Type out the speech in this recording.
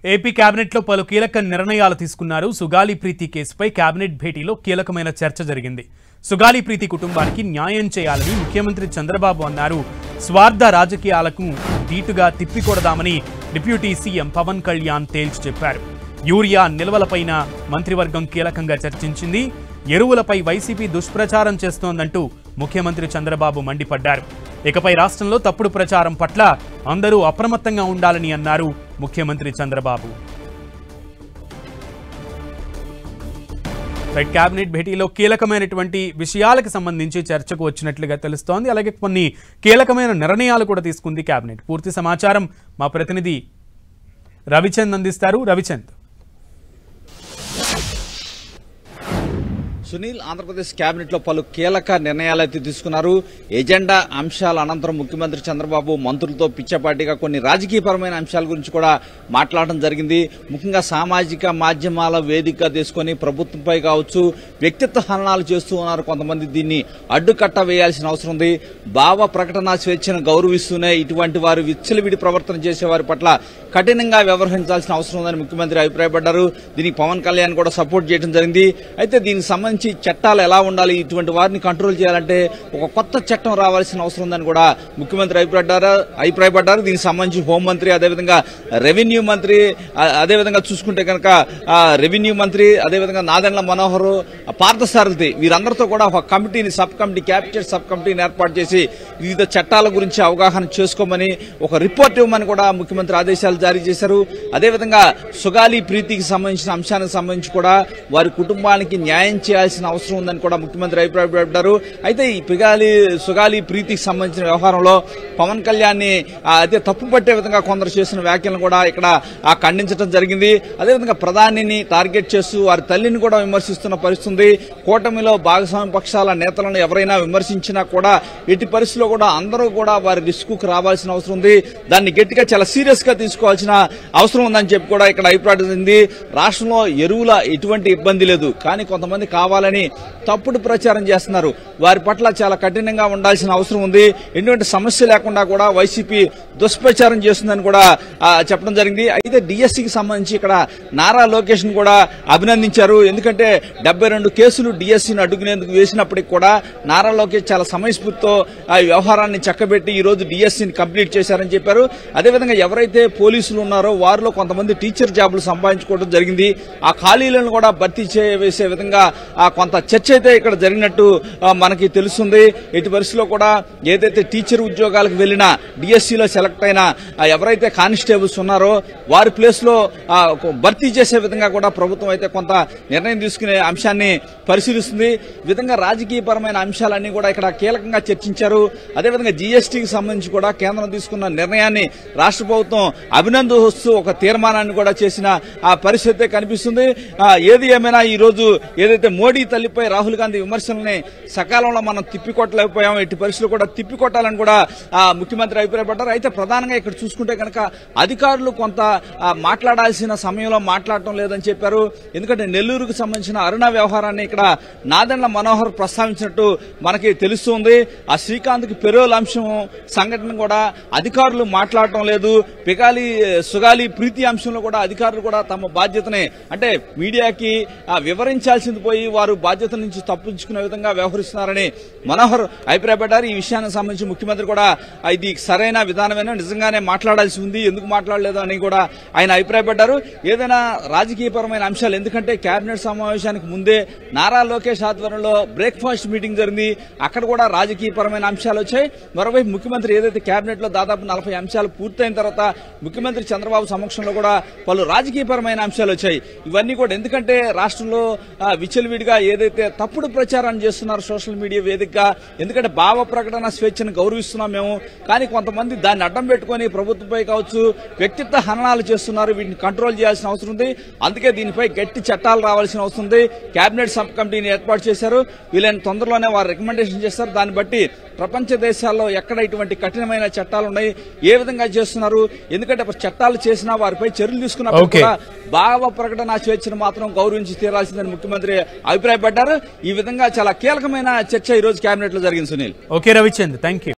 AP cabinet లో పలు కీలక నిర్ణయాలు తీసుకున్నారు. సుగాలి ప్రీతి కేసుపై కేబినెట్ భేటీలో కీలకమైన చర్చ జరిగింది. సుగాలి ప్రీతి కుటుంబానికి న్యాయం చేయాలని ముఖ్యమంత్రి చంద్రబాబు అన్నారు. స్వార్థ రాజకీయాలకు ధీటుగా తిప్పికొడదామని డిప్యూటీ సీఎం పవన్ కళ్యాణ్ తేల్చి చెప్పారు. యూరియా నిల్వలపైన మంత్రివర్గం కీలకంగా చర్చించింది. ఎరువులపై వైసీపీ దుష్ప్రచారం చేస్తోందంటూ ముఖ్యమంత్రి చంద్రబాబు మండిపడ్డారు. ఇకపై రాష్ట్రంలో తప్పుడు ప్రచారం పట్ల అందరూ అప్రమత్తంగా ఉండాలని అన్నారు ముఖ్యమంత్రి చంద్రబాబు. కేబినెట్ భేటీలో కీలకమైనటువంటి విషయాలకు సంబంధించి చర్చకు వచ్చినట్లుగా తెలుస్తోంది. అలాగే కొన్ని కీలకమైన నిర్ణయాలు కూడా తీసుకుంది కేబినెట్. పూర్తి సమాచారం మా ప్రతినిధి రవిచంద్ అందిస్తారు. రవిచంద్. సునీల్, ఆంధ్రప్రదేశ్ కేబినెట్ లో పలు కీలక నిర్ణయాలు అయితే తీసుకున్నారు. ఎజెండా అంశాల అనంతరం ముఖ్యమంత్రి చంద్రబాబు మంత్రులతో పిచ్చపాటిగా కొన్ని రాజకీయపరమైన అంశాల గురించి కూడా మాట్లాడడం జరిగింది. ముఖ్యంగా సామాజిక మాధ్యమాల వేదికగా తీసుకుని ప్రభుత్వంపై కావచ్చు వ్యక్తిత్వ హననాలు చేస్తూ ఉన్నారు కొంతమంది. దీన్ని అడ్డుకట్ట వేయాల్సిన అవసరం ఉంది. భావ ప్రకటన స్వేచ్ఛను గౌరవిస్తూనే ఇటువంటి వారు విచ్చలవిడి ప్రవర్తన చేసేవారి పట్ల కఠినంగా వ్యవహరించాల్సిన అవసరం ఉందని ముఖ్యమంత్రి అభిప్రాయపడ్డారు. దీనికి పవన్ కళ్యాణ్ కూడా సపోర్ట్ చేయడం జరిగింది. అయితే దీనికి సంబంధించి చట్టాలు ఎలా ఉండాలి, ఇటువంటి వారిని కంట్రోల్ చేయాలంటే ఒక కొత్త చట్టం రావాల్సిన అవసరం ఉందని కూడా ముఖ్యమంత్రి అభిప్రాయపడ్డారు. దీనికి సంబంధించి హోంమంత్రి, అదేవిధంగా రెవెన్యూ మంత్రి, అదేవిధంగా చూసుకుంటే కనుక రెవెన్యూ మంత్రి, అదేవిధంగా నాదెండ్ల మనోహర్, పార్థసారథి వీరందరితో కూడా ఒక కమిటీని, క్యాబినెట్ సబ్ కమిటీని ఏర్పాటు చేసి వివిధ చట్టాల గురించి అవగాహన చేసుకోమని, ఒక రిపోర్ట్ ఇవ్వమని కూడా ముఖ్యమంత్రి ఆదేశాలు జారీ చేశారు. అదేవిధంగా సుగాలి ప్రీతికి సంబంధించిన అంశానికి సంబంధించి కూడా వారి కుటుంబానికి న్యాయం చేయాల్సిన అవసరం ఉందని కూడా ముఖ్యమంత్రి అభిప్రాయపడ్డారు. అయితే ఈ సుగాలి ప్రీతికి సంబంధించిన వ్యవహారంలో పవన్ కళ్యాణ్ ని అయితే తప్పు పట్టే విధంగా కొందరు చేసిన వ్యాఖ్యలను కూడా ఇక్కడ ఖండించడం జరిగింది. అదేవిధంగా ప్రధానిని టార్గెట్ చేస్తూ వారి తల్లిని కూడా విమర్శిస్తున్న పరిస్థితి. కూటమిలో భాగస్వామ్య పక్షాల నేతలను ఎవరైనా విమర్శించినా కూడా ఎట్టి పరిస్థితుల్లో కూడా అందరూ కూడా వారి రిస్క్ కు రావాల్సిన అవసరం ఉంది. దాన్ని గట్టిగా చాలా సీరియస్ గా తీసుకోవాల్సిన అవసరం ఉందని చెప్పి కూడా ఇక్కడ అభిప్రాయపడింది. రాష్ట్రంలో ఎరువుల ఎటువంటి ఇబ్బంది లేదు, కానీ కొంతమంది కావాలని తప్పుడు ప్రచారం చేస్తున్నారు. వారి పట్ల చాలా కఠినంగా ఉండాల్సిన అవసరం ఉంది. ఎటువంటి సమస్య లేకుండా కూడా వైసీపీ దుష్ప్రచారం చేస్తుందని కూడా చెప్పడం జరిగింది. అయితే డిఎస్సికి సంబంధించి ఇక్కడ నారా లోకేష్ ను కూడా అభినందించారు. ఎందుకంటే 72 కేసులు డిఎస్సిని అడ్డుకునేందుకు వేసినప్పటికీ కూడా నారా లోకేష్ చాలా సమయస్ఫూర్తితో ఆ వ్యవహారాన్ని చక్కబెట్టి ఈ రోజు డిఎస్సిని కంప్లీట్ చేశారని చెప్పారు. అదేవిధంగా ఎవరైతే పోలీసులు ఉన్నారో వారిలో కొంతమంది టీచర్ జాబులు సంపాదించుకోవడం జరిగింది. ఆ ఖాళీలను కూడా భర్తీ చేసే విధంగా కొంత చర్చ అయితే ఇక్కడ జరిగినట్టు మనకి తెలుస్తుంది. ఎట్టి పరిస్థితుల్లో కూడా ఏదైతే టీచర్ ఉద్యోగాలకు వెళ్లిన డిఎస్సిలో సెలెక్ట్ అయిన ఎవరైతే కానిస్టేబుల్స్ ఉన్నారో వారి ప్లేస్ లో భర్తీ చేసే విధంగా కూడా ప్రభుత్వం అయితే కొంత నిర్ణయం తీసుకునే అంశాన్ని పరిశీలిస్తుంది. ఈ విధంగా రాజకీయపరమైన అంశాలన్నీ కూడా ఇక్కడ కీలకంగా చర్చించారు. అదేవిధంగా జీఎస్టీకి సంబంధించి కూడా కేంద్రం తీసుకున్న నిర్ణయాన్ని రాష్ట్ర ప్రభుత్వం అభినందిస్తూ ఒక తీర్మానాన్ని కూడా చేసిన ఆ పరిస్థితి కనిపిస్తుంది. ఏది ఏమైనా ఈ రోజు ఏదైతే మోడీ తల్లిపై రాహుల్ గాంధీ విమర్శల్ని సకాలంలో మనం తిప్పికొట్టలేకపోయాం, ఎట్టి పరిస్థితులు కూడా తిప్పికొట్టాలని కూడా ముఖ్యమంత్రి అభిప్రాయపడ్డారు. అయితే ప్రధానంగా ఇక్కడ చూసుకుంటే కనుక అధికారులు కొంత మాట్లాడాల్సిన సమయంలో మాట్లాడటం లేదని చెప్పారు. ఎందుకంటే నెల్లూరుకు సంబంధించిన అరుణ వ్యవహారాన్ని ఇక్కడ నాదెండ్ల మనోహర్ ప్రస్తావించినట్టు మనకి తెలుస్తుంది. ఆ శ్రీకాంత్కి పెరోల్ అంశం సంఘటన కూడా అధికారులు మాట్లాడటం లేదు. సుగాలి ప్రీతి అంశంలో కూడా అధికారులు కూడా తమ బాధ్యతని అంటే మీడియాకి వివరించాల్సింది పోయి వారు బాధ్యత నుంచి తప్పించుకునే విధంగా వ్యవహరిస్తున్నారని మనోహర్ అభిప్రాయపడ్డారు. ఈ విషయానికి సంబంధించి ముఖ్యమంత్రి కూడా ఇది సరైన విధానమైన నిజంగానే మాట్లాడాల్సి ఉంది, ఎందుకు మాట్లాడలేదు అని కూడా ఆయన అభిప్రాయపడ్డారు. ఏదైనా రాజకీయపరమైన అంశాలు, ఎందుకంటే కేబినెట్ సమావేశానికి ముందే నారా లోకేష్ ఆధ్వర్యంలో బ్రేక్ఫాస్ట్ మీటింగ్ జరిగింది. అక్కడ కూడా రాజకీయపరమైన అంశాలు వచ్చాయి. మరోవైపు ముఖ్యమంత్రి ఏదైతే కేబినెట్ లో దాదాపు 40 అంశాలు పూర్తయిన తర్వాత ముఖ్యమంత్రి చంద్రబాబు సమక్షంలో కూడా పలు రాజకీయపరమైన అంశాలు వచ్చాయి. ఇవన్నీ కూడా ఎందుకంటే రాష్ట్రంలో విచ్చలవిడిగా ఏదైతే తప్పుడు ప్రచారాన్ని చేస్తున్నారు సోషల్ మీడియా వేదికగా, ఎందుకంటే భావ ప్రకటన స్వేచ్ఛను గౌరవిస్తున్నాం మేము, కానీ కొంతమంది దాన్ని అడ్డం పెట్టుకుని ప్రభుత్వంపై కావచ్చు వ్యక్తిత్వ హననాలు చేస్తున్నారు. వీటిని కంట్రోల్ చేయాల్సిన అవసరం ఉంది. అందుకే దీనిపై గట్టి చట్టాలు రావాల్సిన అవసరం ఉంది. కేబినెట్ సబ్ కమిటీని ఏర్పాటు చేశారు. వీళ్ళని తొందరలోనే వారు రికమెండేషన్ చేస్తారు. దాన్ని బట్టి ప్రపంచ దేశాల్లో ఎక్కడ ఇటువంటి కఠినమైన చట్టాలు ఉన్నాయి, ఏ విధంగా చేస్తున్నారు, ఎందుకంటే చట్టాలు చేసినా వారిపై చర్యలు తీసుకున్నప్పుడు కూడా భావ ప్రకటన స్వేచ్ఛను మాత్రం గౌరవించి తీరాల్సిందని ముఖ్యమంత్రి అభిప్రాయపడ్డారు. ఈ విధంగా చాలా కీలకమైన చర్చ ఈ రోజు కేబినెట్ లో జరిగింది. Sunil. Okay Ravichand, thank you.